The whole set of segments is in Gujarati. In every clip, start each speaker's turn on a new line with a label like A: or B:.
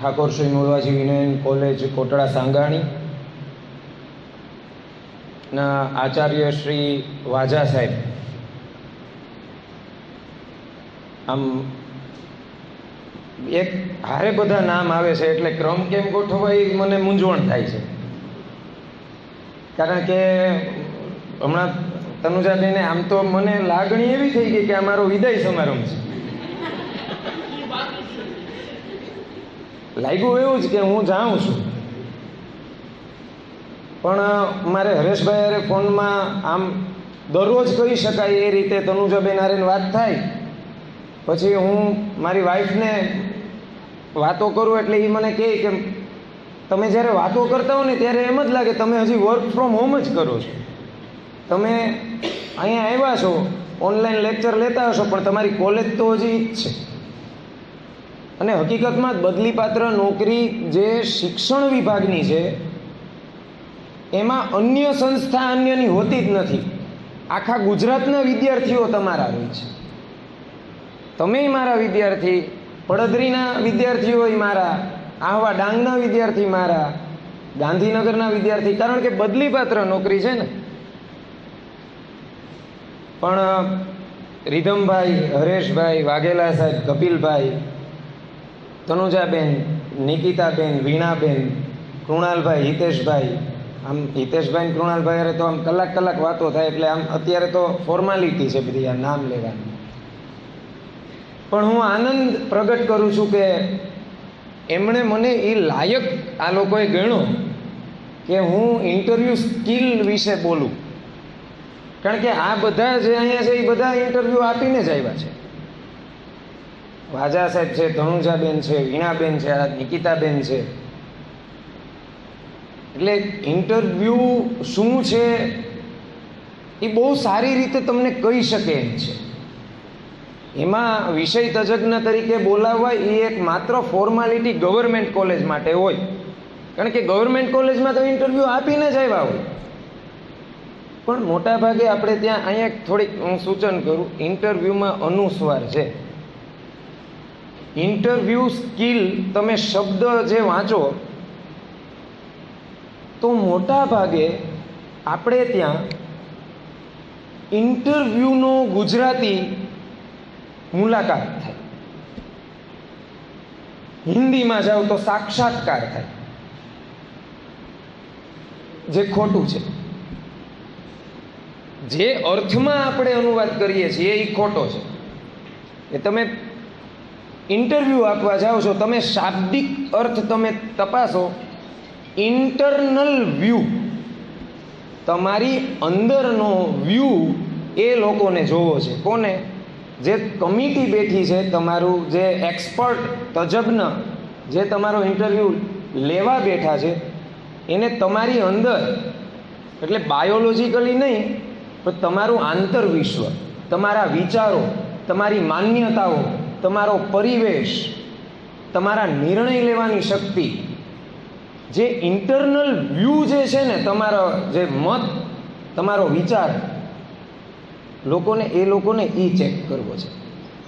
A: ઠાકોર શ્રી મોલવાજી વિનયન કોલેજ કોટડા સાંગાણી ના આચાર્ય શ્રી વાજા સાહેબ, આમ એક હારે બધા નામ આવે છે એટલે ક્રમ કેમ ગોઠવાય મને મૂંઝવણ થાય છે. કારણ કે હમણાં તનુજાબેને આમ તો મને લાગણી એવી થઈ ગઈ કે આ મારો વિદાય સમારંભ છે. લાગ્યું એવું જ કે હું જાઉં છું, પણ મારે હરેશભાઈ હારે ફોનમાં આમ દરરોજ કહી શકાય એ રીતે તનુજાબેન હારે વાત થાય. પછી હું મારી વાઈફને વાતો કરું એટલે એ મને કહે કે તમે જ્યારે વાતો કરતા હો ને ત્યારે એમ જ લાગે તમે હજી વર્ક ફ્રોમ હોમ જ કરો છો. તમે અહીંયા આવ્યા છો, ઓનલાઈન લેક્ચર લેતા હશો, પણ તમારી કોલેજ તો હજી જ છે. અને હકીકતમાં બદલીપાત્ર નોકરી જે શિક્ષણ વિભાગની છે એમાં અન્ય સંસ્થા અન્યની હોતી જ નથી. આખા ગુજરાતના વિદ્યાર્થીઓ તમારા હોય છે. તમે મારા વિદ્યાર્થી, પડદરીના વિદ્યાર્થીઓ મારા, આહવા ડાંગના વિદ્યાર્થી મારા, ગાંધીનગરના વિદ્યાર્થી, કારણ કે બદલીપાત્ર નોકરી છે ને. પણ રીધમભાઈ, હરેશભાઈ, વાઘેલા સાહેબ, કપિલભાઈ, તનુજાબેન, નિકિતાબેન, વીણાબેન, કૃણાલભાઈ, હિતેશભાઈ, આમ હિતેશભાઈ ને કૃણાલભાઈ અરે તો આમ કલાક કલાક વાતો થાય એટલે આમ અત્યારે તો ફોર્માલિટી છે બધી આ નામ લેવાની. પણ હું આનંદ પ્રગટ કરું છું કે એમણે મને એ લાયક આ લોકોએ ગણ્યો કે હું ઇન્ટરવ્યૂ સ્કિલ વિશે બોલું. કારણ કે આ બધા જે અહીંયા છે એ બધા ઇન્ટરવ્યૂ આપીને જ આવ્યા છે. વાજા સાહેબ છે, ધનુજાબેન છે, વીણાબેન છે, આ નિકિતાબેન છે. એટલે ઇન્ટરવ્યૂ શું છે એ બહુ સારી રીતે તમને કહી શકે એમ છે. એમાં વિષય તજજ્ઞ તરીકે બોલાવવા એ એક માત્ર ફોર્માલિટી ગવર્મેન્ટ કોલેજ માટે હોય. કારણ કે ગવર્મેન્ટ કોલેજમાં તો ઇન્ટરવ્યૂ આપીને જ આવ્યા હોય. પણ મોટાભાગે આપણે ત્યાં અહીંયા થોડીક હું સૂચન કરું, ઇન્ટરવ્યૂમાં અનુસ્વાર છે. ઇન્ટરવ્યૂ સ્કિલ તમે શબ્દ જે વાંચો તો મોટા ભાગે આપણે ત્યાં ઇન્ટરવ્યૂનો ગુજરાતી મુલાકાત થાય, હિન્દીમાં જાઓ તો સાક્ષાત્કાર થાય, જે ખોટું છે. જે અર્થમાં આપણે અનુવાદ કરીએ છીએ એ ખોટો છે. એ તમે ઇન્ટરવ્યૂ આપવા જાઓ છો, તમે શાબ્દિક અર્થ તમે તપાસો. ઇન્ટરનલ વ્યૂ, તમારી અંદરનો વ્યૂ એ લોકોને જોવો છે. કોને? જે કમિટી બેઠી છે, તમારું જે એક્સપર્ટ તજજ્ઞ જે તમારો ઇન્ટરવ્યૂ લેવા બેઠા છે એને તમારી અંદર, એટલે બાયોલોજીકલી નહીં પણ તમારું આંતરવિશ્વ, તમારા વિચારો, તમારી માન્યતાઓ, તમારો પરિવેશ, તમારા નિર્ણય લેવાની શક્તિ, જે ઇન્ટરનલ વ્યૂ જે છે ને, તમારો જે મત, તમારો વિચાર, લોકોને એ ચેક કરવો છે.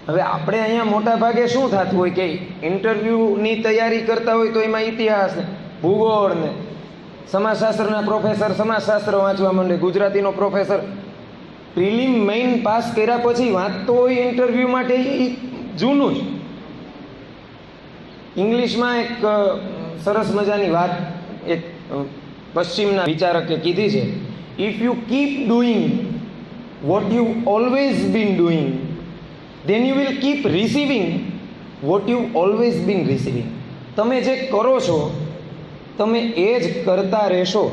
A: હવે આપણે અહીંયા મોટા ભાગે શું થતું હોય કે ઇન્ટરવ્યૂની તૈયારી કરતા હોય તો એમાં ઇતિહાસ ને, ભૂગોળ ને, સમાજશાસ્ત્રના પ્રોફેસર સમાજશાસ્ત્ર વાંચવા માંડે, ગુજરાતીનો પ્રોફેસર પ્રિલિમ મેઇન પાસ કર્યા પછી વાંચતો હોય ઇન્ટરવ્યૂ માટે એ જૂનું જ. ઇંગ્લિશમાં એક સરસ મજાની વાત એક પશ્ચિમના વિચારકે કીધી છે, if you keep doing what you always been doing, then you will keep receiving what you always been receiving. તમે જે કરો છો તમે એ જ કરતા રહેશો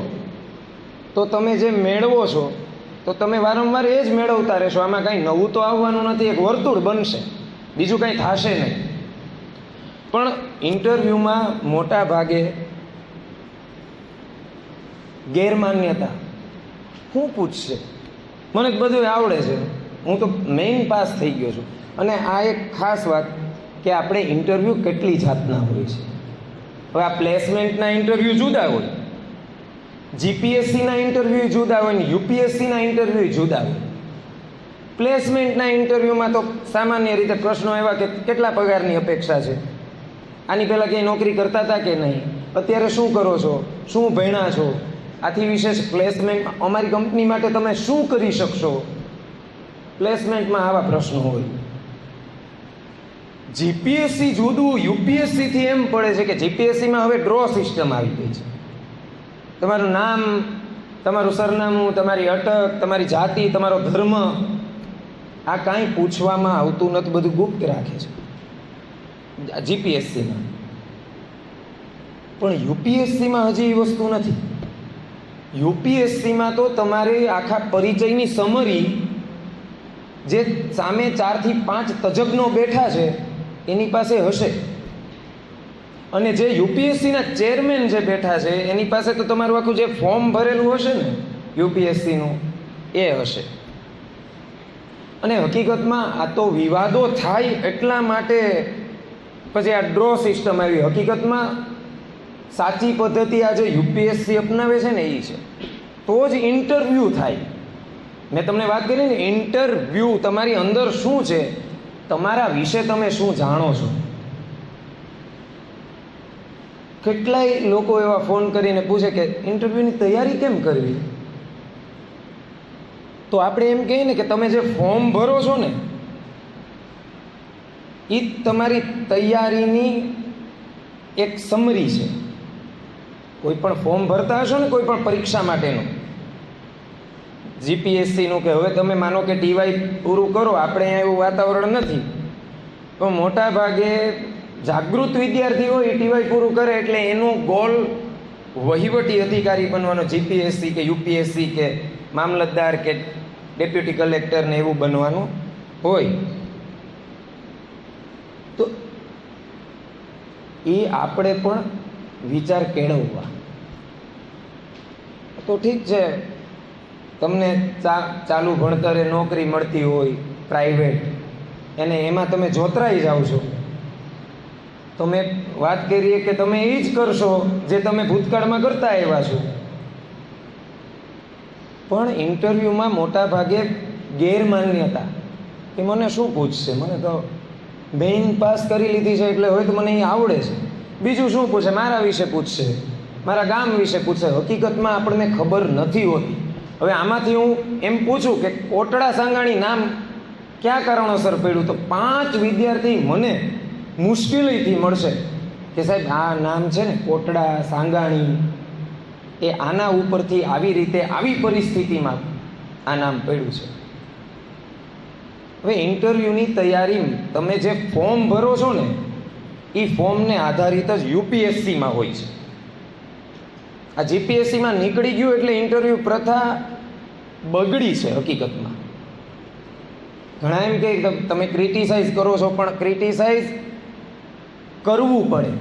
A: તો તમે જે મેળવો છો તો તમે વારંવાર એ જ મેળવતા રહેશો. આમાં કાંઈ નવું તો આવવાનું નથી, એક વર્તુળ બનશે, બીજું કાંઈ થશે નહીં. પણ ઇન્ટરવ્યૂમાં મોટા ભાગે ગેરમાન્યતા, શું પૂછશે, મને બધું આવડે છે, હું તો મેઇન પાસ થઈ ગયો છું. અને આ એક ખાસ વાત કે આપણે ઇન્ટરવ્યૂ કેટલી જાતના હોય છે. હવે આ પ્લેસમેન્ટના ઇન્ટરવ્યૂ જુદા હોય, જીપીએસસીના ઇન્ટરવ્યૂ જુદા હોય ને યુપીએસસીના ઇન્ટરવ્યૂ જુદા હોય. પ્લેસમેન્ટના ઇન્ટરવ્યૂમાં તો સામાન્ય રીતે પ્રશ્નો એવા કે કેટલા પગારની અપેક્ષા છે, આની પહેલાં ક્યાંય નોકરી કરતા હતા કે નહીં, અત્યારે શું કરો છો, શું ભણ્યા છો, આથી વિશેષ પ્લેસમેન્ટ અમારી કંપની માટે તમે શું કરી શકશો. પ્લેસમેન્ટમાં આવા પ્રશ્નો હોય. જીપીએસસી જુદું યુપીએસસીથી એમ પડે છે કે જીપીએસસીમાં હવે ડ્રો સિસ્ટમ આવી ગઈ છે. તમારું નામ, તમારું સરનામું, તમારી અટક, તમારી જાતિ, તમારો ધર્મ, આ કાંઈ પૂછવામાં આવતું નથી, બધું ગુપ્ત રાખે છે જીપીએસસીમાં. પણ યુપીએસસીમાં હજી એ વસ્તુ નથી. યુપીએસસીમાં તો તમારે આખા પરિચયની સમરી જે સામે 4 થી 5 તજજ્ઞો બેઠા છે એની પાસે હશે, અને જે યુપીએસસીના ચેરમેન જે બેઠા છે એની પાસે તો તમારું આખું જે ફોર્મ ભરેલું હશે ને યુપીએસસીનું એ હશે. અને હકીકતમાં આ તો વિવાદો થાય એટલા માટે પછી આ ડ્રો સિસ્ટમ આવી. હકીકતમાં સાચી પદ્ધતિ આજે યુપીએસસી અપનાવે છે ને એ છે, તો જ ઇન્ટરવ્યૂ થાય. મેં તમને વાત કરી ને, ઇન્ટરવ્યૂ તમારી અંદર શું છે, તમારા વિશે તમે શું જાણો છો. કેટલાય લોકો એવા ફોન કરીને પૂછે કે ઇન્ટરવ્યૂની તૈયારી કેમ કરવી. તો આપણે એમ કહીએ ને કે તમે જે ફોર્મ ભરો છો ને એ તમારી તૈયારીની એક સમરી છે. કોઈ પણ ફોર્મ ભરતા હશો ને કોઈ પણ પરીક્ષા માટેનું, જીપીએસસીનું કે હવે તમે માનો કે ટીવાય પૂરું કરો, આપણે અહીંયા એવું વાતાવરણ નથી, તો મોટા ભાગે જાગૃત વિદ્યાર્થીઓ એ ટીવાય પૂરું કરે એટલે એનું ગોલ વહીવટી અધિકારી બનવાનો, જીપીએસસી કે યુપીએસસી કે મામલતદાર કે ડેપ્યુટી કલેક્ટર ને એવું બનવાનું હોય. તો એ આપણે પણ વિચાર કેળવવા. તો ઠીક છે, તમને ચાલુ ભણતરે નોકરી મળતી હોય પ્રાઇવેટ, અને એમાં તમે જોતરાઈ જાઓ છો, તો મેં વાત કરીએ કે તમે એ જ કરશો જે તમે ભૂતકાળમાં કરતા આવ્યા છો. પણ ઇન્ટરવ્યૂમાં મોટા ભાગે ગેરમાન્યતા કે મને શું પૂછશે, મને તો મેઇન પાસ કરી લીધી છે એટલે હવે તો મને એ આવડે છે, બીજું શું પૂછે, મારા વિશે પૂછશે, મારા ગામ વિશે પૂછશે. હકીકતમાં આપણને ખબર નથી હોતી. હવે આમાંથી હું એમ પૂછું કે કોટડા સાંગાણી નામ કયા કારણોસર પડ્યું, તો 5 વિદ્યાર્થી મને મુશ્કેલીથી મળશે કે સાહેબ આ નામ છે ને કોટડા સાંગાણી, એ આના ઉપરથી આવી રીતે આવી પરિસ્થિતિમાં આ નામ પડ્યું છે. હવે ઇન્ટરવ્યૂની તૈયારી તમે જે ફોર્મ ભરો છો ને એ ફોર્મને આધારિત જ યુપીએસસીમાં હોય છે. આ જીપીએસસીમાં નીકળી ગયું એટલે ઇન્ટરવ્યૂ પ્રથા બગડી છે હકીકતમાં. ઘણા એમ કે તમે ક્રિટિસાઇઝ કરો છો, પણ ક્રિટિસાઇઝ કરવું પડે.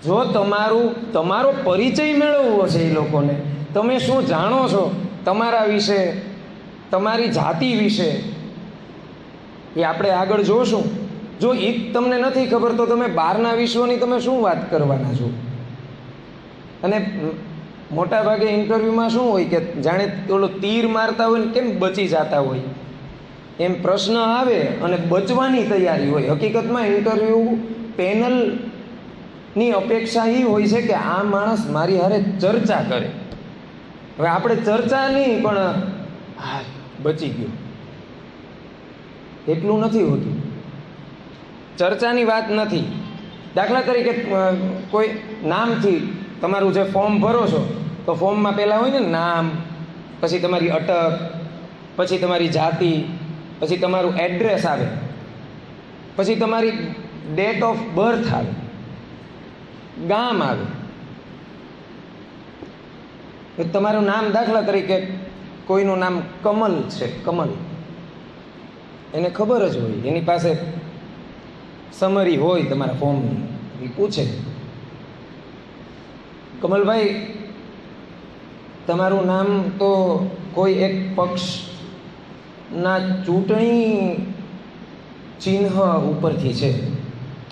A: જો તમારો પરિચય મેળવવો છે એ લોકોને, તમે શું જાણો છો તમારા વિશે, તમારી જાતિ વિશે, એ આપણે આગળ જોશું. જો એ જ તમને નથી ખબર તો તમે બહારના વિશ્વની તમે શું વાત કરવાના છો. અને મોટા ભાગે ઇન્ટરવ્યૂમાં શું હોય કે જાણે ઓલો તીર મારતા હોય ને કેમ બચી જતા હોય એમ પ્રશ્ન આવે અને બચવાની તૈયારી હોય. હકીકતમાં ઇન્ટરવ્યૂ પેનલની અપેક્ષા એ હોય છે કે આ માણસ મારી હારે ચર્ચા કરે. હવે આપણે ચર્ચા નહીં, પણ હા બચી ગયો એટલું નથી હોતું. ચર્ચાની વાત નથી. દાખલા તરીકે કોઈ નામથી તમારું જે ફોર્મ ભરો છો તો ફોર્મમાં પહેલાં હોય ને નામ, પછી તમારી અટક, પછી તમારી જાતિ, પછી તમારું એડ્રેસ આવે, પછી તમારી ડેટ ઓફ બર્થ આવે, ગામ આવે. તમારું નામ દાખલા તરીકે કોઈનું નામ કમલ છે, કમલ, એને ખબર જ હોય, એની પાસે સમરી હોય તમારા ફોર્મની, એ પૂછે કમલભાઈ તમારું નામ તો કોઈ એક પક્ષના ચૂંટણી ચિહ્ન ઉપરથી છે,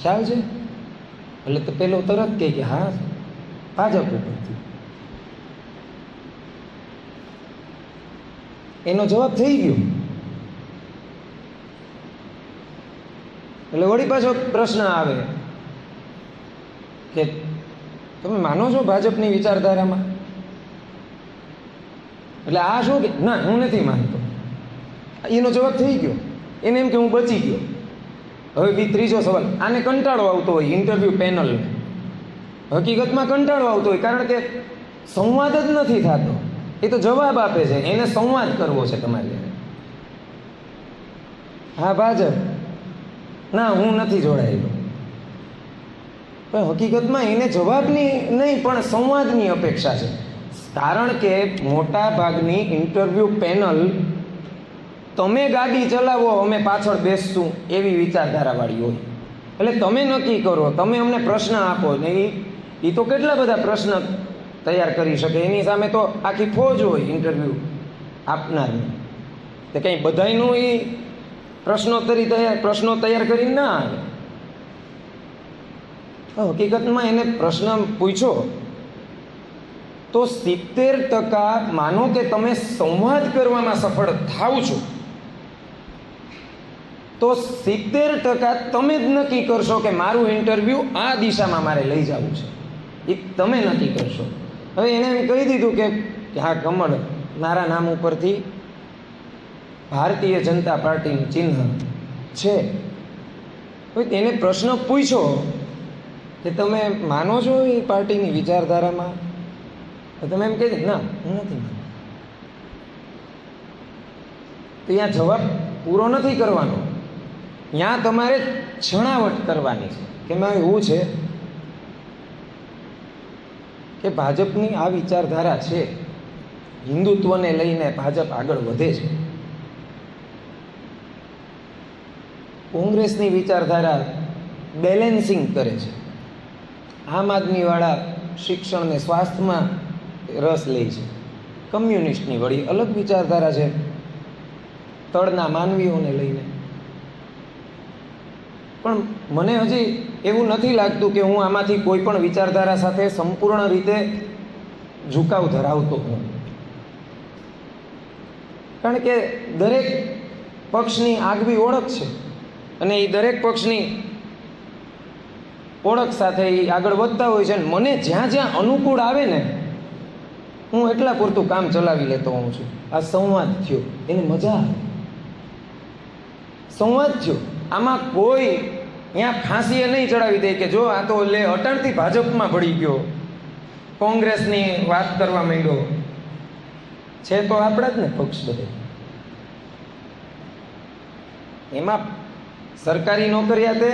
A: ખ્યાલ છે? એટલે તો પેલો તરત કહે કે હા ભાજપ ઉપરથી. એનો જવાબ થઈ ગયો. એટલે વળી પાછો પ્રશ્ન આવે કે તમે માનો છો ભાજપની વિચારધારામાં? એટલે આ શું કે ના હું નથી માનતો, એનો જવાબ થઈ ગયો. એને એમ કે હું બચી ગયો. હવે ત્રીજો સવાલ, આને કંટાળો આવતો હોય ઇન્ટરવ્યૂ પેનલને, હકીકતમાં કંટાળો આવતો હોય કારણ કે સંવાદ જ નથી થતો. એ તો જવાબ આપે છે, એને સંવાદ કરવો છે તમારે. હા ભાજપ, ના હું નથી જોડાયેલો. પણ હકીકતમાં એને જવાબની નહીં પણ સંવાદની અપેક્ષા છે. કારણ કે મોટા ભાગની ઇન્ટરવ્યૂ પેનલ તમે ગાડી ચલાવો અમે પાછળ બેસશું એવી વિચારધારાવાળી હોય. એટલે તમે નક્કી કરો, તમે અમને પ્રશ્ન આપો ને એ તો કેટલા બધા પ્રશ્ન તૈયાર કરી શકે. એની સામે તો આખી ફોજ હોય ઇન્ટરવ્યૂ આપનારની. તો કંઈ બધાયનું એ પ્રશ્નો તૈયાર કરીને ના આવે. હકીકતમાં એને પ્રશ્ન પૂછ્યો તો 70% માનો કે તમે સંવાદ કરવામાં સફળ થાવ છો તો 70% તમે જ નક્કી કરશો કે મારું ઇન્ટરવ્યૂ આ દિશામાં મારે લઈ જવું છે. એ તમે નક્કી કરશો. હવે એને એમ કહી દીધું કે હા કમળ મારા નામ ઉપરથી ભારતીય જનતા પાર્ટીનું ચિહ્ન છે. હવે એને પ્રશ્ન પૂછ્યો કે તમે માનો છો એ પાર્ટીની વિચારધારામાં? તમે એમ કહી દે ના હું નથી માનતો. તો અહીંયા જવાબ પૂરો નથી કરવાનો, ત્યાં તમારે છણાવટ કરવાની છે કે એમાં એવું છે કે ભાજપની આ વિચારધારા છે, હિન્દુત્વને લઈને ભાજપ આગળ વધે છે. કોંગ્રેસની વિચારધારા બેલેન્સિંગ કરે છે. આમ આદમીવાળા શિક્ષણ ને સ્વાસ્થ્યમાં રસ લે છે. કમ્યુનિસ્ટની વળી અલગ વિચારધારા છે તળના માનવીઓને લઈને. પણ મને હજી એવું નથી લાગતું કે હું આમાંથી કોઈ પણ વિચારધારા સાથે સંપૂર્ણ રીતે ઝુકાવ ધરાવતો હું. કારણ કે દરેક પક્ષની આગવી ઓળખ છે અને એ દરેક પક્ષની ઓળખ સાથે એ આગળ વધતા હોય છે. અને મને જ્યાં જ્યાં અનુકૂળ આવે ને હું એટલા પૂરતું કામ ચલાવી લેતો હોઉં છું. આ સંવાદ થયો, એને મજા આવે. સંવાદ થયો, આમાં કોઈ અહીંયા ફાંસીએ નહીં ચડાવી દે કે જો આ તો લે અટાણથી ભાજપમાં ભળી ગયો, કોંગ્રેસની વાત કરવા માંડ્યો. છે તો આપણા જ ને પક્ષ બધે. એમાં સરકારી નોકરિયાતે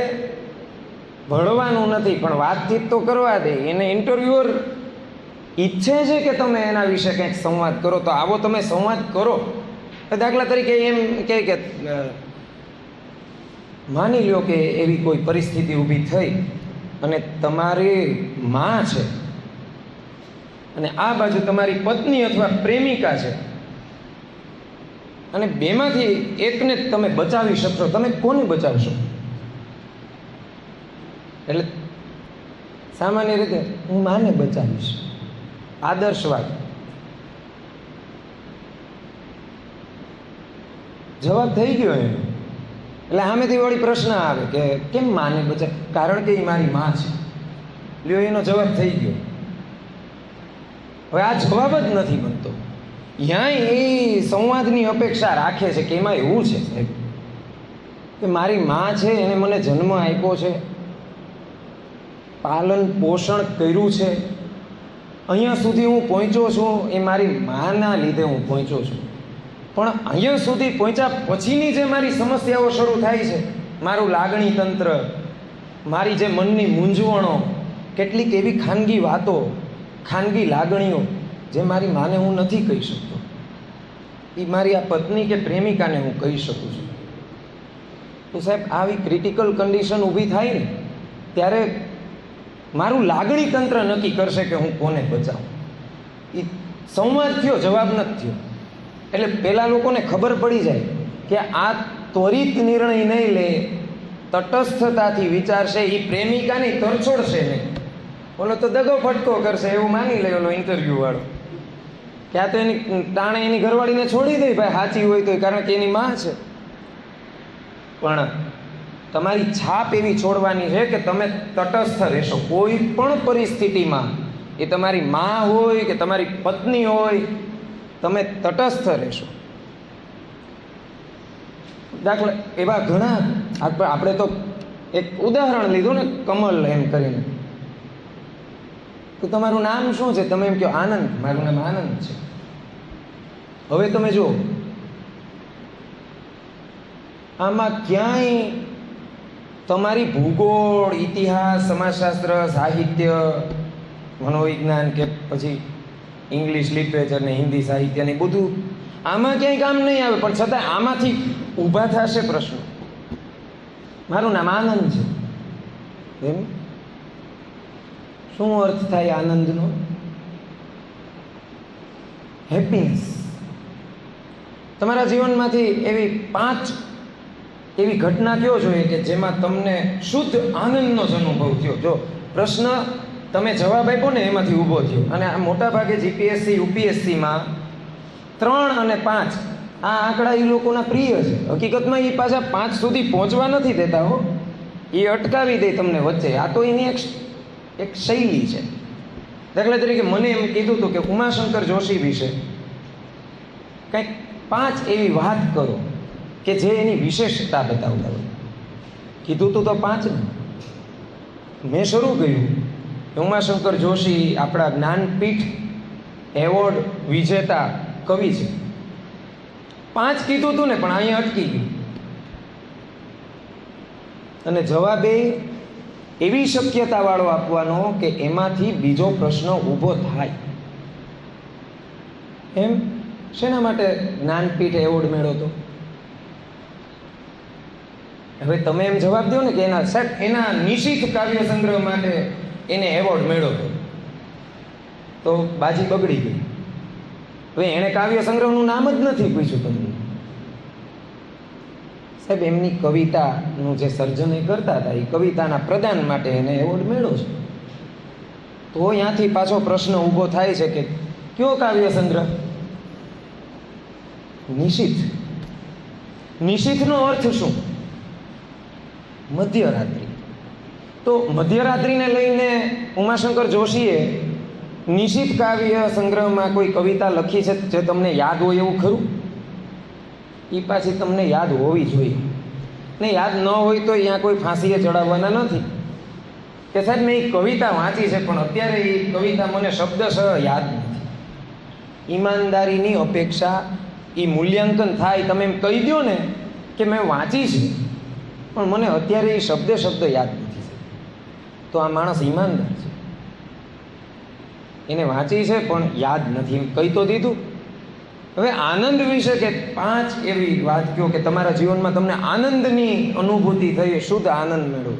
A: ભળવાનું નથી પણ વાતચીત તો કરવા દે. એને ઇન્ટરવ્યુઅર ઈચ્છે છે કે તમે એના વિશે કંઈક સંવાદ કરો તો આવો તમે સંવાદ કરો. દાખલા તરીકે એમ કે માની લ્યો કે એવી કોઈ પરિસ્થિતિ ઊભી થઈ અને તમારી માં છે અને આ બાજુ તમારી પત્ની અથવા પ્રેમિકા છે અને બેમાંથી એકને તમે બચાવી શકશો, તમે કોને બચાવશો? એટલે સામાન્ય રીતે હું માને બચાવીશ. આદર્શવાદ. જવાબ થઈ ગયો એનો. એટલે સામેથી વળી પ્રશ્ન આવે કે કેમ માને બચાવ? કારણ કે એ મારી માં છે. લ્યો એનો જવાબ થઈ ગયો. હવે આ જવાબ જ નથી બનતો. ત્યાં એ સંવાદની અપેક્ષા રાખે છે કે એમાં એવું છે કે મારી માં છે, એને મને જન્મ આપ્યો છે, પાલન પોષણ કર્યું છે, અહીંયા સુધી હું પહોંચ્યો છું એ મારી માના લીધે હું પહોંચ્યો છું. પણ અહીંયા સુધી પહોંચ્યા પછીની જે મારી સમસ્યાઓ શરૂ થાય છે, મારું લાગણી તંત્ર, મારી જે મનની મૂંઝવણો, કેટલીક એવી ખાનગી વાતો, ખાનગી લાગણીઓ જે મારી માને હું નથી કહી શકતો, એ મારી આ પત્ની કે પ્રેમિકાને હું કહી શકું છું. તો સાહેબ આવી ક્રિટિકલ કન્ડિશન ઊભી થાય ને ત્યારે મારું લાગણી તંત્ર નક્કી કરશે કે હું કોને બચાવું. એ સંવાદ થયો, જવાબ નથી થયો. એટલે પેલા લોકોને ખબર પડી જાય કે આ ત્વરિત નિર્ણય નહીં લે, તટસ્થતાથી વિચારશે, એ પ્રેમિકાની તરછોડશે નહીં. ઓલો તો દગો ફટકો કરશે એવું માની લે ઓલો ઇન્ટરવ્યૂ વાળો કે આ તો એની ટાણે એની ઘરવાળીને છોડી દે ભાઈ સાચી હોય તો, કારણ કે એની માં છે. પણ તમારી છાપ એવી છોડવાની છે કે તમે તટસ્થ રહેશો કોઈ પણ પરિસ્થિતિમાં. એ તમારી મા હોય કે તમારી પત્ની હોય, તમે તટસ્થ રહેશો. દાખલા એવા ઘણા, આપણે તો એક ઉદાહરણ લીધું ને, કમલ એમ કરીને. તો તમારું નામ શું છે? તમે એમ કહો આનંદ. મારું નામ આનંદ છે. હવે તમે જુઓ, આમાં ક્યાંય તમારી ભૂગોળ, ઇતિહાસ, સમાજશાસ્ત્ર, સાહિત્ય, મનોવિજ્ઞાન કે પછી ઇંગ્લિશ લિટરેચર ને હિન્દી સાહિત્ય ને બધું આમાં ક્યાંય કામ નહીં આવે. પણ છતાં આમાંથી ઊભા થશે પ્રશ્નો. મારું નામ આનંદ છે, એમ શું અર્થ થાય આનંદનો? હેપીનેસ. તમારા જીવનમાંથી એવી 5 એવી ઘટના કયો જોઈએ કે જેમાં તમને શુદ્ધ આનંદનો જ અનુભવ થયો. જો પ્રશ્ન તમે જવાબ આપ્યો ને એમાંથી ઊભો થયો. અને આ મોટાભાગે જીપીએસસી, યુપીએસસીમાં 3 અને 5 આ આંકડા એ લોકોના પ્રિય છે. હકીકતમાં એ પાછા 5 સુધી પહોંચવા નથી દેતા હો, એ અટકાવી દે તમને વચ્ચે. આ તો એની એક શૈલી છે. દાખલા તરીકે મને એમ કીધું હતું કે ઉમાશંકર જોશી વિશે કંઈક 5 એવી વાત કરો કે જે એની વિશેષતા બતાવતા હોય. કીધું તું તો 5 ને. મેં શરૂ કર્યું કે ઉમાશંકર જોશી આપણા જ્ઞાનપીઠ એવોર્ડ વિજેતા કવિ છે. 5 કીધું હતું ને, પણ અહીંયા અટકી ગયું. અને જવાબ એવી શક્યતાવાળો આપવાનો કે એમાંથી બીજો પ્રશ્ન ઊભો થાય. એમ શેના માટે જ્ઞાનપીઠ એવોર્ડ મેળવ્યો હતો? હવે તમે એમ જવાબ દો ને કે એના નિશિત કાવ્ય સંગ્રહ માટે એને એવોર્ડ મેળવ્યો હતો, તો બાજી બગડી ગઈ. હવે એણે કાવ્ય સંગ્રહનું નામ જ નથી પૂછ્યું તમને. સાહેબ એમની કવિતાનું જે સર્જન એ કરતા હતા, એ કવિતાના પ્રદાન માટે એને એવોર્ડ મેળવ્યો છે. તો ત્યાંથી પાછો પ્રશ્ન ઊભો થાય છે કે કયો કાવ્ય સંગ્રહ? નિશિત. નિશિતનો અર્થ શું? મધ્યરાત્રિ. તો મધ્યરાત્રિને લઈને ઉમાશંકર જોશીએ નિશિત કાવ્ય સંગ્રહમાં કોઈ કવિતા લખી છે જે તમને યાદ હોય એવું ખરું? એ પાછી તમને યાદ હોવી જોઈએ. ને યાદ ન હોય તો અહીંયા કોઈ ફાંસીએ ચડાવવાના નથી કે સાહેબ મેં એ કવિતા વાંચી છે પણ અત્યારે એ કવિતા મને શબ્દશઃ યાદ નથી. ઈમાનદારીની અપેક્ષા, એ મૂલ્યાંકન થાય. તમે એમ કહી દો ને કે મેં વાંચી છે પણ મને અત્યારે એ શબ્દ યાદ નથી, તો આ માણસ ઈમાનદાર છે. એને વાંચી છે પણ યાદ નથી, એમ કહી તો દીધું. હવે આનંદ વિશે કે 5 એવી વાત કહો કે તમારા જીવનમાં તમને આનંદની અનુભૂતિ થઈ, શુદ્ધ આનંદ મેળવો.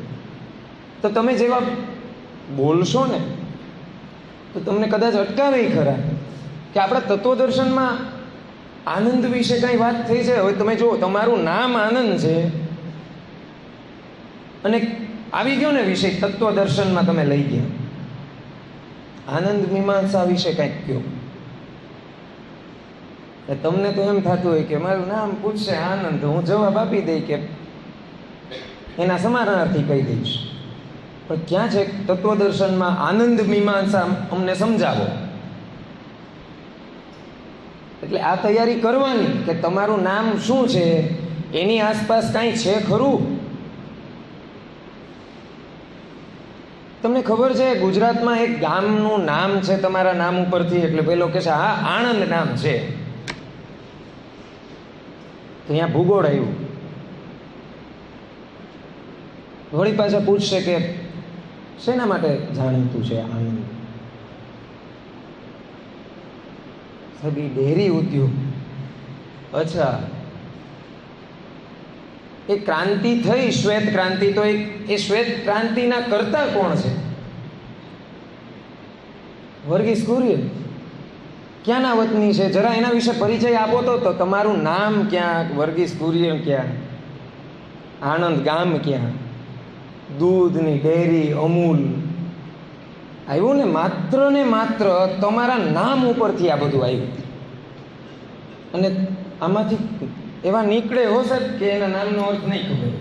A: તો તમે જેવા બોલશો ને તો તમને કદાચ અટકાવે ખરા કે આપણા તત્વદર્શનમાં આનંદ વિશે કાંઈ વાત થઈ છે. હવે તમે જુઓ, તમારું નામ આનંદ છે અને આવી ગયો ને વિષય તત્વદર્શનમાં તમે લઈ ગયા. આનંદ મીમાંસા વિશે કંઈક કહો. તમને તો એમ થતું હોય કે મારું નામ પૂછશે આનંદ, હું જવાબ આપી દઈ કે એના સમાનાર્થી કહી દઈશ. પણ ક્યાં છે તત્વદર્શનમાં આનંદ મીમાંસા? અમને સમજાવો. એટલે આ તૈયારી કરવાની કે તમારું નામ શું છે, એની આસપાસ કાંઈ છે ખરું? તમને ખબર છે ગુજરાતમાં એક ગામનું નામ છે તમારા નામ ઉપરથી? એટલે પેલો કહે છે હા આણંદ નામ છે. તો અહીંયા ભૂગોળ આવ્યું. વળી પાછા પૂછશે કે શેના માટે જાણીતું છે આણંદ? સાહેબ ડેરી ઉદ્યોગ. અચ્છા, એ ક્રાંતિ થઈ શ્વેત ક્રાંતિ, તો એ શ્વેત ક્રાંતિના કર્તા કોણ છે? વર્ગીસ કુરિયન. ક્યાંના વતની છે? જરા એના વિશે પરિચય આપો તો. તમારું નામ ક્યાં? વર્ગીસ કુરિયન ક્યાં? આણંદ ગામ ક્યાં? દૂધની ડેરી અમૂલ આવ્યું ને માત્ર તમારા નામ ઉપરથી આ બધું આવ્યું. અને આમાંથી એવા નીકળે હો સાહેબ કે એના નામનો અર્થ નહીં ખબર.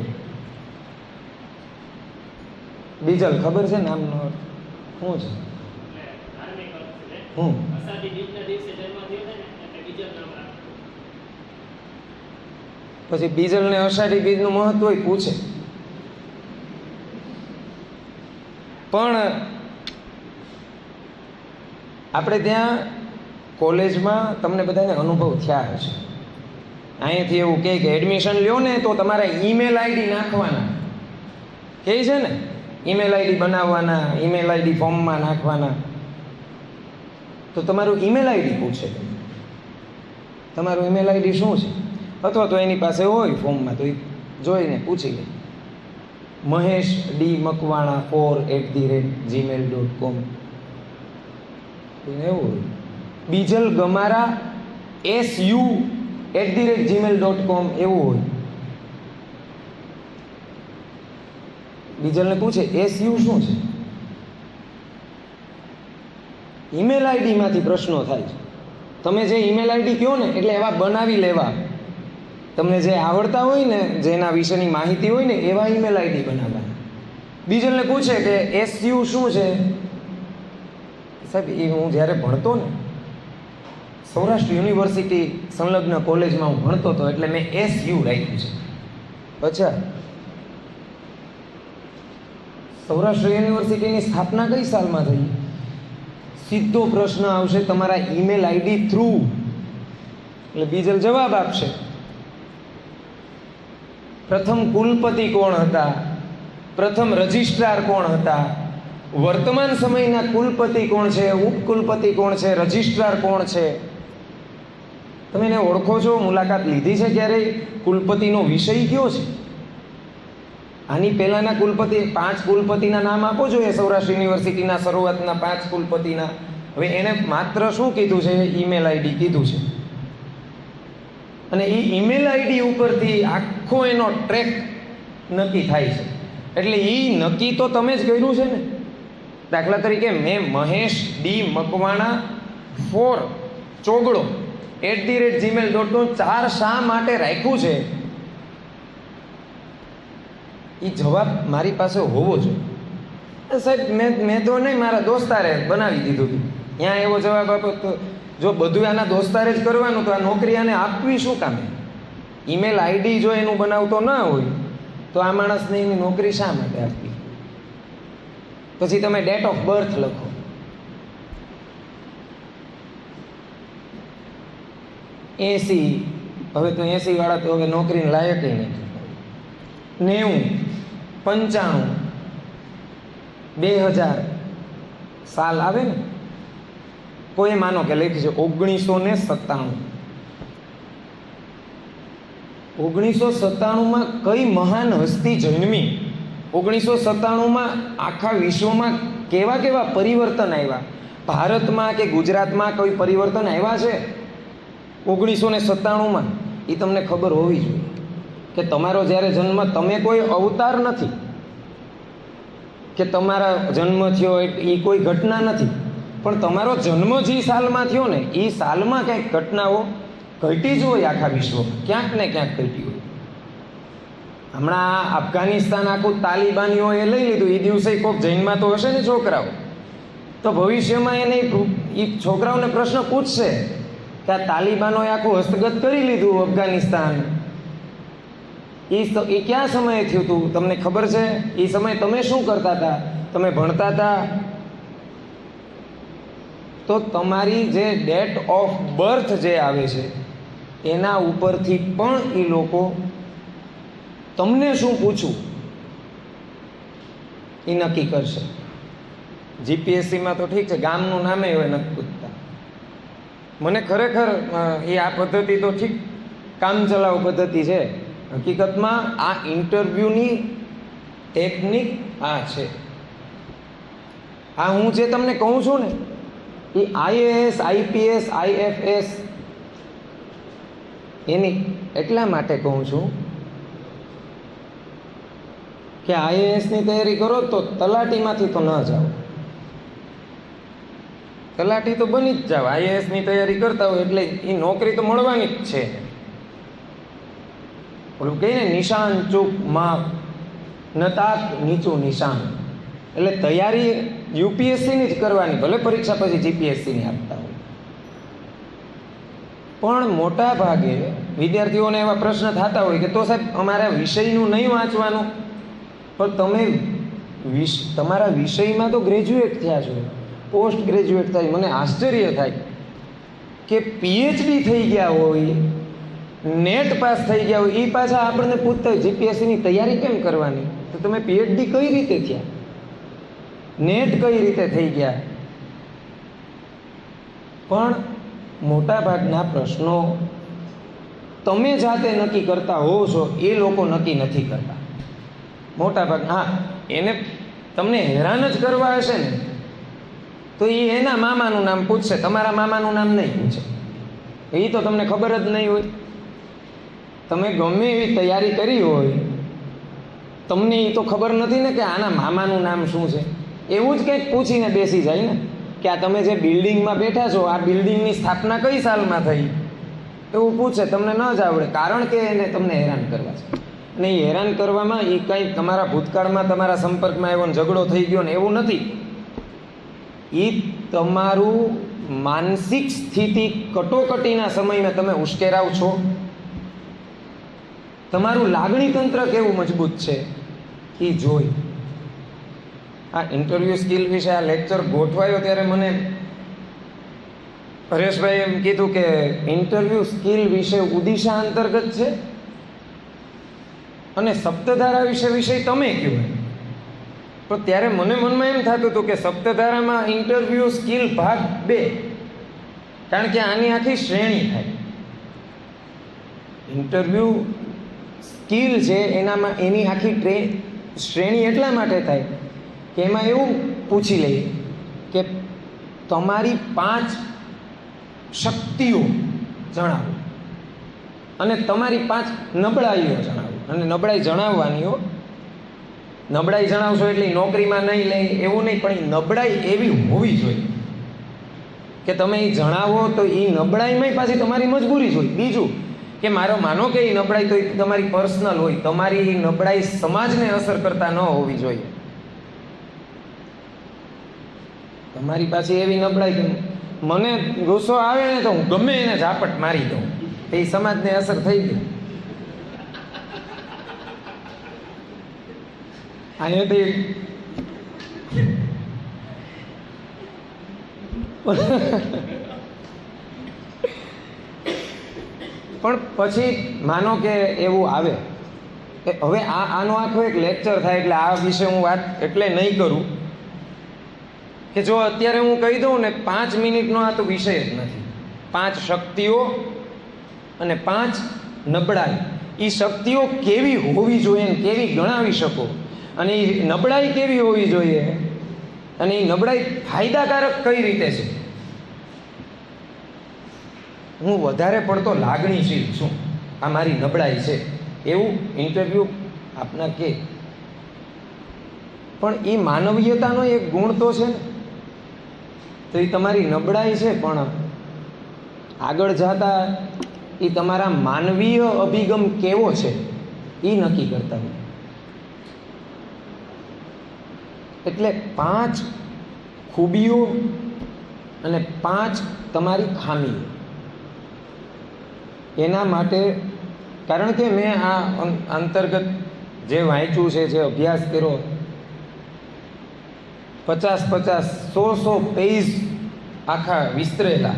A: બીજલ ખબર છે નામનો અર્થ શું છે? હું પછી બીજલને અષાઢી બીજનું મહત્વ પૂછે. પણ આપણે ત્યાં કોલેજમાં તમને બધાને અનુભવ થયા હશે. અહીંયાથી એવું કહે કે એડમિશન લ્યો ને તો તમારે ઈમેલ આઈડી નાખવાના કહે છે ને, ઈમેલ આઈડી બનાવવાના, ઈમેલ આઈડી ફોર્મમાં નાખવાના. તો તમારું ઈમેલ આઈડી પૂછે, તમારું ઈમેલ આઈડી શું છે? અથવા તો એની પાસે હોય ફોર્મમાં તો એ જોઈને પૂછી લે. મહેશ ડી મકવાણા 4@gmail.com એવું હોય. બીજલ ગમારા SU@gmail.com એવું હોય. બીજલને પૂછે SU શું છે? ઈમેલ આઈડીમાંથી પ્રશ્નો થાય છે. તમે જે ઈમેલ આઈડી કહો ને એટલે એવા બનાવી લેવા. તમને જે આવડતા હોય ને, જેના વિશેની માહિતી હોય ને એવા ઈમેલ આઈડી બનાવવાના. બીજલને પૂછે કે SU શું છે? સાહેબ એ હું જ્યારે ભણતો ને સૌરાષ્ટ્ર યુનિવર્સિટી સંલગ્ન કોલેજમાં હું ભણતો હતો એટલે મેં SU રાખ્યું છે. અચ્છા, સૌરાષ્ટ્ર યુનિવર્સિટીની સ્થાપના કઈ સાલમાં થઈ? સીધો પ્રશ્ન આવશે તમારા ઈમેલ આઈડી થ્રુ. એટલે બીજલ જવાબ આપશે. પ્રથમ કુલપતિ કોણ હતા? પ્રથમ રજિસ્ટ્રાર કોણ હતા? વર્તમાન સમયના કુલપતિ કોણ છે? ઉપકુલપતિ કોણ છે? રજિસ્ટ્રાર કોણ છે? તમે એને ઓળખો છો? મુલાકાત લીધી છે ક્યારેય? કુલપતિનો વિષય કયો છે? આની પહેલાંના કુલપતિ 5 કુલપતિના નામ આપો જોઈએ સૌરાષ્ટ્ર યુનિવર્સિટીના શરૂઆતના 5 કુલપતિના. હવે એણે માત્ર શું કીધું છે? ઈમેલ આઈડી કીધું છે. અને એ ઈમેલ આઈડી ઉપરથી આખો એનો ટ્રેક નક્કી થાય છે. એટલે એ નક્કી તો તમે જ કર્યું છે ને. દાખલા તરીકે મેં મહેશ ડી મકવાણા 4@gmail.com 4 શા માટે રાખ્યું છે એ જવાબ મારી પાસે હોવો જોઈએ. સાહેબ મેં તો નહીં, મારા દોસ્તારે બનાવી દીધું હતું. ત્યાં એવો જવાબ આપો તો જો બધું આના દોસ્તારે જ કરવાનું તો આ નોકરી આને આપવી શું કામે? ઈમેલ આઈડી જો એનું બનાવતો ના હોય તો આ માણસને એની નોકરી શા માટે આપવી? પછી તમે ડેટ ઓફ બર્થ લખો. એસી, હવે તો 80 વાળા તો હવે નોકરીને લાયક નહીં. 90, 95, 2000 સાલ આવે ને, કોઈ માનો કે લખી છે 1997. 1997માં કઈ મહાન હસ્તી જન્મી? 1997માં આખા વિશ્વમાં કેવા કેવા પરિવર્તન આવ્યા? ભારતમાં કે ગુજરાતમાં કોઈ પરિવર્તન આવ્યા છે 1997માં? એ તમને ખબર હોવી જોઈએ કે તમારો જ્યારે જન્મ, તમે કોઈ અવતાર નથી કે તમારા જન્મ થયો એ કોઈ ઘટના નથી, પણ તમારો જન્મ જે સાલમાં થયો ને એ સાલમાં ક્યાંક ઘટનાઓ ઘટી જ હોય આખા વિશ્વમાં, ક્યાંક ને ક્યાંક ઘટી હોય. હમણાં અફઘાનિસ્તાન આખું તાલિબાનીઓએ લઈ લીધું, એ દિવસે કોઈક જૈનમાં તો હશે ને છોકરાઓ, તો ભવિષ્યમાં એને એ છોકરાઓને પ્રશ્ન પૂછશે કે આ તાલિબાનોએ આખું હસ્તગત કરી લીધું અફઘાનિસ્તાન, એ ક્યાં સમયે થયું હતું? તમને ખબર છે? એ સમયે તમે શું કરતા હતા? તમે ભણતા હતા? તો તમારી જે ડેટ ઓફ બર્થ જે આવે છે એના ઉપરથી પણ એ લોકો તમને શું પૂછવું એ નક્કી કરશે. જીપીએસસીમાં તો ઠીક છે, ગામનું નામે હોય નથી પૂછતા. મને ખરેખર એ આ પદ્ધતિ તો ઠીક કામચલાઉ પદ્ધતિ છે, હકીકતમાં આ ઇન્ટરવ્યૂની ટેકનિક આ છે. આ હું જે તમને કહું છું ને એ આઈએએસ, આઈપીએસ, આઈએફએસ એની એટલા માટે કહું છું કે આઈએએસની તૈયારી કરો તો તલાટીમાંથી તો ન જાઓ, તલાટી તો બની જ જાઓ. આઈએએસની તૈયારી કરતા હોય એટલે એ નોકરી તો મળવાની જ છે. ઓલું કહીને નિશાન ચૂક માપ, નતાક નીચું નિશાન. એટલે તૈયારી યુપીએસસીની જ કરવાની, ભલે પરીક્ષા પછી જીપીએસસીની આપતા હોય. પણ મોટા ભાગે વિદ્યાર્થીઓને એવા પ્રશ્ન થતા હોય કે તો સાહેબ અમારા વિષયનું નહીં વાંચવાનું. પણ તમે તમારા વિષયમાં તો ગ્રેજ્યુએટ થયા છો, પોસ્ટ ગ્રેજ્યુએટ થાય. મને આશ્ચર્ય થાય કે પીએચડી થઈ ગયા હોય, નેટ પાસ થઈ ગયા હોય, એ પાછા આપણને પૂછતા હોય જીપીએસસીની તૈયારી કેમ કરવાની? તો તમે પીએચડી કઈ રીતે થયા, નેટ કઈ રીતે થઈ ગયા? પણ મોટાભાગના પ્રશ્નો તમે જાતે નક્કી કરતા હોવ છો, એ લોકો નક્કી નથી કરતા. મોટાભાગના, હા, એને તમને હેરાન જ કરવા હશે ને તો એ એના મામાનું નામ પૂછશે, તમારા મામાનું નામ નહીં પૂછે. એ તો તમને ખબર જ નહીં હોય. તમે ગમે એવી તૈયારી કરી હોય, તમને એ તો ખબર નથી ને કે આના મામાનું નામ શું છે. એવું જ કંઈક પૂછીને બેસી જાય ને કે આ તમે જે બિલ્ડિંગમાં બેઠા છો, આ બિલ્ડિંગની સ્થાપના કઈ સાલમાં થઈ, એવું પૂછે. તમને ન જ આવડે, કારણ કે એને તમને હેરાન કરવા છે. અને એ હેરાન કરવામાં એ કંઈ તમારા ભૂતકાળમાં તમારા સંપર્કમાં એવો ઝઘડો થઈ ગયો ને એવું નથી. એ તમારું માનસિક સ્થિતિ કટોકટીના સમયમાં તમે ઉશ્કેરાવ છો, તમારું લાગણી તંત્ર કેવું મજબૂત છે એ જોઈ. આ ઇન્ટરવ્યૂ સ્કિલ વિશે આ લેક્ચર ગોઠવાયો ત્યારે મને હરેશભાઈ એમ કીધું કે ઇન્ટરવ્યૂ સ્કિલ વિશે ઉદિશા અંતર્ગત છે અને સપ્તધારા વિષય તમે કહ્યું. પણ ત્યારે મને મનમાં એમ થતું હતું કે સપ્તધારામાં ઇન્ટરવ્યૂ સ્કિલ ભાગ 2, કારણ કે આની આખી શ્રેણી થાય. ઇન્ટરવ્યૂ સ્કિલ છે એનામાં એની આખી શ્રેણી એટલા માટે થાય કે એમાં એવું પૂછી લઈએ કે તમારી 5 શક્તિઓ જણાવો અને તમારી 5 નબળાઈઓ જણાવો. અને નબળાઈ જણાવવાની હો, નબળાઈ જણાવશો એટલે નોકરીમાં નહીં લે એવું નહીં, પણ એ નબળાઈ એવી હોવી જોઈએ કે તમે એ જણાવો તો એ નબળાઈમાં પાછી તમારી મજબૂરી જ હોય. બીજું કે માનો કે એ નબળાઈ તો એ તમારી પર્સનલ હોય, તમારી એ નબળાઈ સમાજને અસર કરતા ન હોવી જોઈએ. તમારી પાસે એવી નબળાઈ કે મને ગુસ્સો આવે ને તો હું ગમે એને ઝાપટ મારી દઉં, એ સમાજને અસર થઈ ગઈ. અહીંયાથી પણ પછી માનો કે એવું આવે કે હવે આનો આખો એક લેક્ચર થાય, એટલે આ વિશે હું વાત એટલે નહીં કરું કે જો અત્યારે હું કહી દઉં ને 5 મિનિટનો આ તો વિષય જ નથી. 5 શક્તિઓ અને 5 નબળાઈ. એ શક્તિઓ કેવી હોવી જોઈએ ને કેવી ગણાવી શકો, અને એ નબળાઈ કેવી હોવી જોઈએ, અને એ નબળાઈ ફાયદાકારક કઈ રીતે છે. હું વધારે પડતો લાગણીશીલ છું, આ મારી નબળાઈ છે એવું ઇન્ટરવ્યૂ આપનાર કે. પણ એ માનવીયતાનો એક ગુણ તો છે ને, તો એ તમારી નબળાઈ છે, પણ આગળ જતા એ તમારા માનવીય અભિગમ કેવો છે એ નક્કી કરતા હોય. એટલે 5 ખૂબીઓ અને 5 તમારી ખામીઓ. એના માટે, કારણ કે મેં આ અંતર્ગત જે વાંચ્યું છે, જે અભ્યાસ કર્યો, 50-100 પેજ આખા વિસ્તરેલા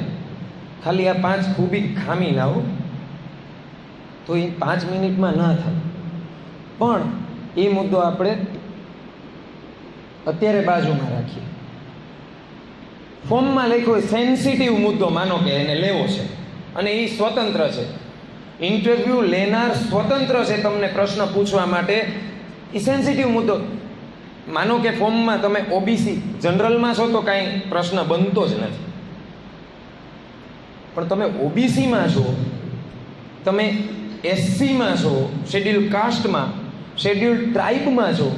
A: ખાલી આ 5 ખૂબી ખામી લાવો તો એ 5 મિનિટમાં ના થાય. પણ એ મુદ્દો આપણે અત્યારે બાજુમાં રાખીએ. ફોર્મમાં લખ્યો હોય સેન્સિટિવ મુદ્દો, માનો કે એને લેવો છે અને એ સ્વતંત્ર છે. ઇન્ટરવ્યૂ લેનાર સ્વતંત્ર છે તમને પ્રશ્ન પૂછવા માટે. એ સેન્સિટિવ મુદ્દો, માનો કે ફોર્મમાં તમે ઓબીસી જનરલમાં છો તો કાંઈ પ્રશ્ન બનતો જ નથી, પણ તમે ઓબીસીમાં છો, તમે એસસીમાં છો, શેડ્યુલ કાસ્ટમાં, શેડ્યુલ ટ્રાઇબમાં છો,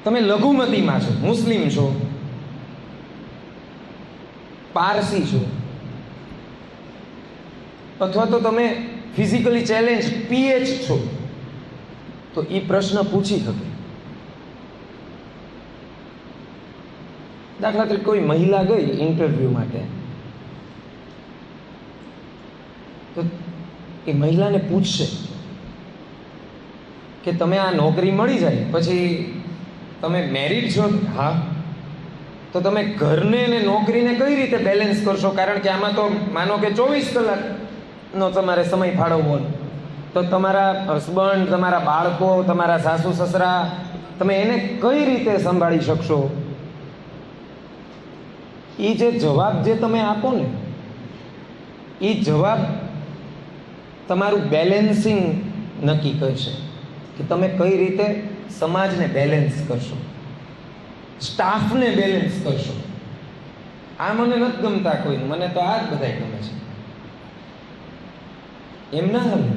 A: તમે લઘુમતીમાં છો, મુસ્લિમ છો, પારસી છો, અથવા તો તમે ફિઝિકલી ચેલેન્જ પીએચ છો, તો એ પ્રશ્ન પૂછી શકે. દાખલા તરીકે કોઈ મહિલા ગઈ ઇન્ટરવ્યૂ માટે, તો એ મહિલાને પૂછશે કે તમે આ નોકરી મળી જાય પછી તમે મેરિડ છો? હા. તો તમે ઘરને ને નોકરીને કઈ રીતે બેલેન્સ કરશો? કારણ કે આમાં તો માનો કે 24 કલાકનો તમારે સમય ફાળવવો, તો તમારા હસબન્ડ, તમારા બાળકો, તમારા સાસુ સસરા, તમે એને કઈ રીતે સંભાળી શકશો? એ જે જવાબ જે તમે આપો ને, એ જવાબ તમારું બેલેન્સિંગ નક્કી કરશે કે તમે કઈ રીતે સમાજને બેલેન્સ કરશો, સ્ટાફને બેલેન્સ કરશો. આ મને નથી ગમતા કોઈને, મને તો આ જ બધાય ગમે છે. એમ ના હાલે.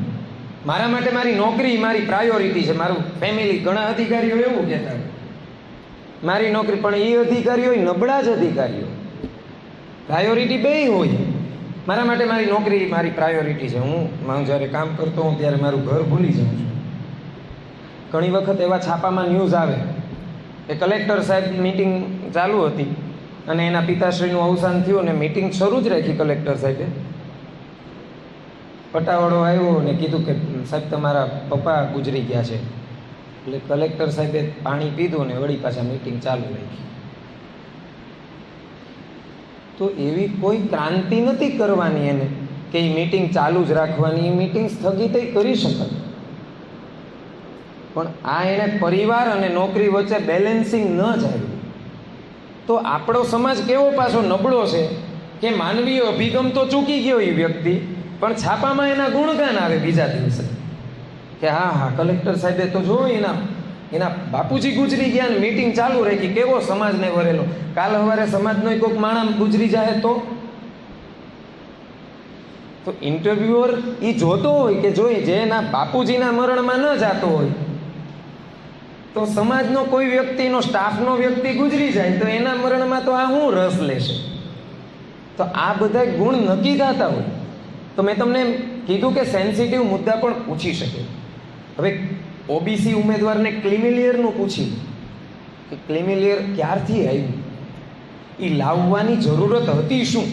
A: મારા માટે મારી નોકરી મારી પ્રાયોરિટી છે, મારું ફેમિલી. ઘણા અધિકારીઓ એવું કહેતા હોય મારી નોકરી, પણ એ અધિકારીઓ નબળા જ અધિકારીઓ. પ્રાયોરિટી બેય હોય. મારા માટે મારી નોકરી મારી પ્રાયોરિટી છે. હું જ્યારે કામ કરતો હોઉં ત્યારે મારું ઘર ભૂલી જાઉં છું. ઘણી વખત એવા છાપામાં ન્યૂઝ આવે કે કલેક્ટર સાહેબ મિટિંગ ચાલુ હતી અને એના પિતાશ્રીનું અવસાન થયું અને મિટિંગ શરૂ જ રાખી કલેક્ટર સાહેબે. પટાવાળો આવ્યો ને કીધું કે સાહેબ તમારા પપ્પા ગુજરી ગયા છે. એટલે કલેક્ટર સાહેબે પાણી પીધું ને વળી પાછા મિટિંગ ચાલુ રાખી. તો એવી કોઈ ક્રાંતિ નથી કરવાની એને કે એ મિટિંગ ચાલુ જ રાખવાની, એ મિટિંગ સ્થગિત કરી શકાય. પણ આ એણે પરિવાર અને નોકરી વચ્ચે બેલેન્સિંગ ન જાય. તો આપણો સમાજ કેવો પાછો નબળો છે કે માનવીય અભિગમ તો ચૂકી ગયો એ વ્યક્તિ, પણ છાપામાં એના ગુણગાન આવે બીજા દિવસે કે હા હા કલેક્ટર સાહેબે તો જો એના બાપુજી ગુજરી ગયા ને મિટિંગ ચાલુ રાખી. કેવો સમાજને વરેલો. કાલ સવારે સમાજનો કોઈક માણસ ગુજરી જાય તો ઇન્ટરવ્યુઅર એ જોતો હોય કે જો જે એના બાપુજીના મરણમાં ન જાતો હોય તો સમાજનો કોઈ વ્યક્તિનો, સ્ટાફનો વ્યક્તિ ગુજરી જાય તો એના મરણમાં તો આ શું રસ લેશે? તો આ બધા ગુણ નક્કી થતા હોય. તો મેં તમને કીધું કે સેન્સિટિવ મુદ્દા પણ પૂછી શકે. હવે ઓબીસી ઉમેદવારને ક્રિમિલિયરનું પૂછ્યું કે ક્રિમિલિયર ક્યારથી આવ્યું, એ લાવવાની જરૂરત હતી શું,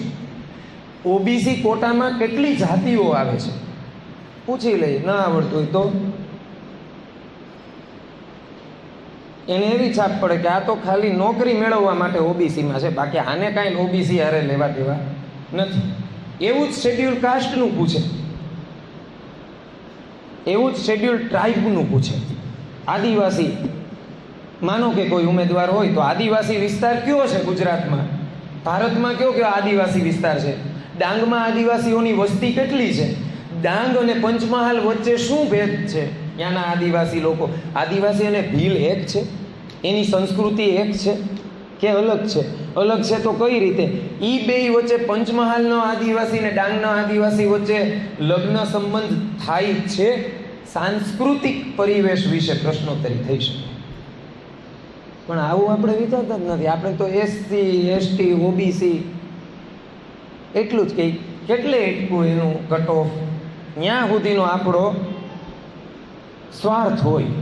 A: ઓબીસી કોટામાં કેટલી જાતિઓ આવે છે, પૂછી લઈ. ન આવડતું હોય તો એને એવી છાપ પડે કે આ તો ખાલી નોકરી મેળવવા માટે ઓબીસીમાં છે, બાકી આને કાંઈ ઓબીસી હારે લેવા દેવા નથી. એવું જ શેડ્યુલ કાસ્ટનું પૂછે, એવું જ શેડ્યુલ ટ્રાઇબનું પૂછે. આદિવાસી માનો કે કોઈ ઉમેદવાર હોય તો આદિવાસી વિસ્તાર કયો છે ગુજરાતમાં, ભારતમાં કયો કયો આદિવાસી વિસ્તાર છે, ડાંગમાં આદિવાસીઓની વસ્તી કેટલી છે, ડાંગ અને પંચમહાલ વચ્ચે શું ભેદ છે, ત્યાંના આદિવાસી લોકો. આદિવાસી અને ભીલ એક છે? એની સંસ્કૃતિ એક છે કે અલગ છે? અલગ છે તો કઈ રીતે? એ બેય વચ્ચે પંચમહાલનો આદિવાસી ને ડાંગના આદિવાસી વચ્ચે લગ્ન સંબંધ થાય છે? સાંસ્કૃતિક પરિવેશ વિશે પ્રશ્નોત્તરી થઈ શકે. પણ આવું આપણે વિચારતા જ નથી. આપણે તો એસસી, એસટી, ઓબીસી એટલું જ કહી, કેટલે એટલું એનું કટ ઓફ, ત્યાં સુધીનો આપણો સ્વાર્થ હોય.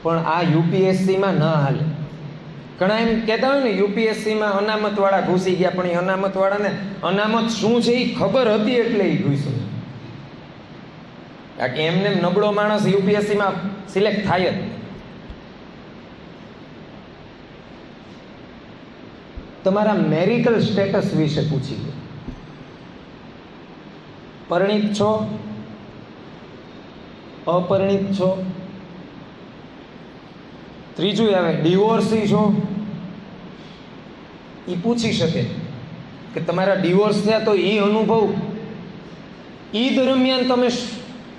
A: પણ આ યુપીએસસીમાં ન હાલે. ઘણા એમ કહેતા હોય ને યુપીએસસીમાં અનામતવાળા ઘૂસી ગયા, પણ એ અનામતવાળાને અનામત શું છે એ ખબર હતી એટલે એ ઘૂસ્યો. કારણ કે એમને નબળો માણસ યુપીએસસીમાં સિલેક્ટ થાય જ. તમારા મેરિટલ સ્ટેટસ વિશે પૂછી લો. પરિણીત છો, અપરિણીત છો, ત્રીજું આવે ડિવોર્સી છો. એ પૂછી શકે કે તમારા ડિવોર્સ થયા તો એ અનુભવ, એ દરમિયાન તમે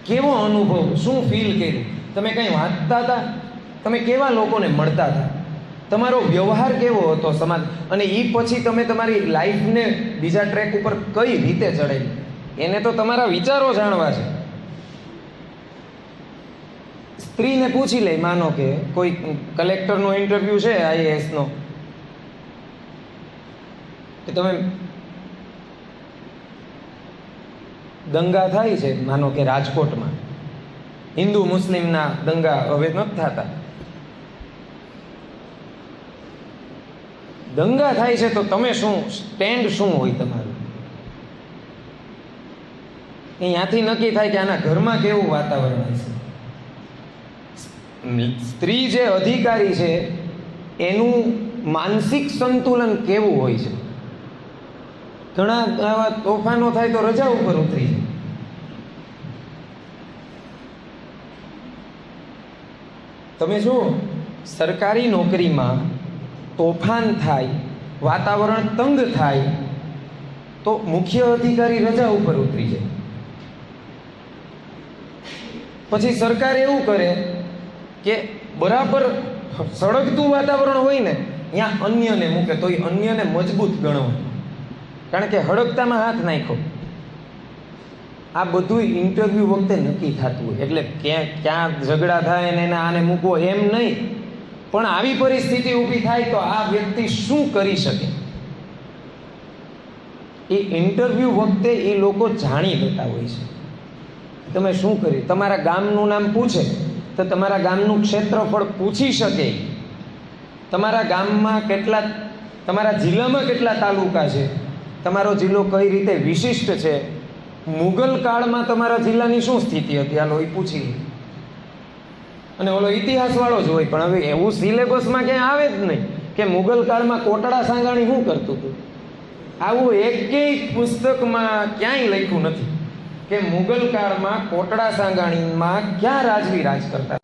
A: કેવો અનુભવ, શું ફીલ કર્યું, તમે કંઈ વાંચતા હતા, તમે કેવા લોકોને મળતા હતા, તમારો વ્યવહાર કેવો હતો સમાજ, અને એ પછી તમે તમારી લાઈફને બીજા ટ્રેક ઉપર કઈ રીતે ચડાવી, એને તો તમારા વિચારો જાણવા છે. સ્ત્રીને પૂછી લે, માનો કે કોઈ કલેક્ટરનો ઇન્ટરવ્યૂ છે આઈએએસનો, કે તમે દંગા થાય છે માનો કે રાજકોટમાં, હિન્દુ મુસ્લિમના દંગા હવે નથી થતા, દંગા થાય છે તો તમે શું સ્ટેન્ડ શું હોય તમારું? અહીંયાથી નક્કી થાય કે આના ઘરમાં કેવું વાતાવરણ હોય છે. સ્ત્રી જે અધિકારી છે એનું માનસિક સંતુલન કેવું હોય છે. ઘણા આવા તોફાનો થાય તો રજા ઉપર ઉતરી જાય. તમે જુઓ, સરકારી નોકરીમાં તોફાન થાય, વાતાવરણ તંગ થાય તો મુખ્ય અધિકારી રજા ઉપર ઉતરી જાય. પછી સરકાર એવું કરે કે બરાબર સળગતું વાતાવરણ હોય ને ત્યાં અન્યને મૂકે, તો એ અન્યને મજબૂત ગણવા, કારણ કે હળગતામાં હાથ નાખ્યો. આ બધું ઇન્ટરવ્યૂ વખતે નક્કી થતું હોય. એટલે ક્યાં ઝઘડા થાય ને એને આને મૂકવો એમ નહીં, પણ આવી પરિસ્થિતિ ઊભી થાય તો આ વ્યક્તિ શું કરી શકે એ ઇન્ટરવ્યૂ વખતે એ લોકો જાણી લેતા હોય છે. તમે શું કરી, તમારા ગામનું નામ પૂછે તો તમારા ગામનું ક્ષેત્રફળ પૂછી શકે, તમારા ગામમાં કેટલા, તમારા જિલ્લામાં કેટલા તાલુકા છે, તમારો જિલ્લો કઈ રીતે વિશિષ્ટ છે, મુગલ કાળમાં તમારા જિલ્લાની શું સ્થિતિ હતી, હાલો એ પૂછી લે. અને ઓલો ઇતિહાસવાળો જ હોય, પણ હવે એવું સિલેબસમાં ક્યાંય આવે જ નહીં કે મુગલ કાળમાં કોટડા સાંગાણી શું કરતું હતું. આવું એકેય પુસ્તકમાં ક્યાંય લખ્યું નથી કે મુગલ કાળમાં કોટડા સાંગાણીમાં ક્યાં રાજવી રાજ કરતા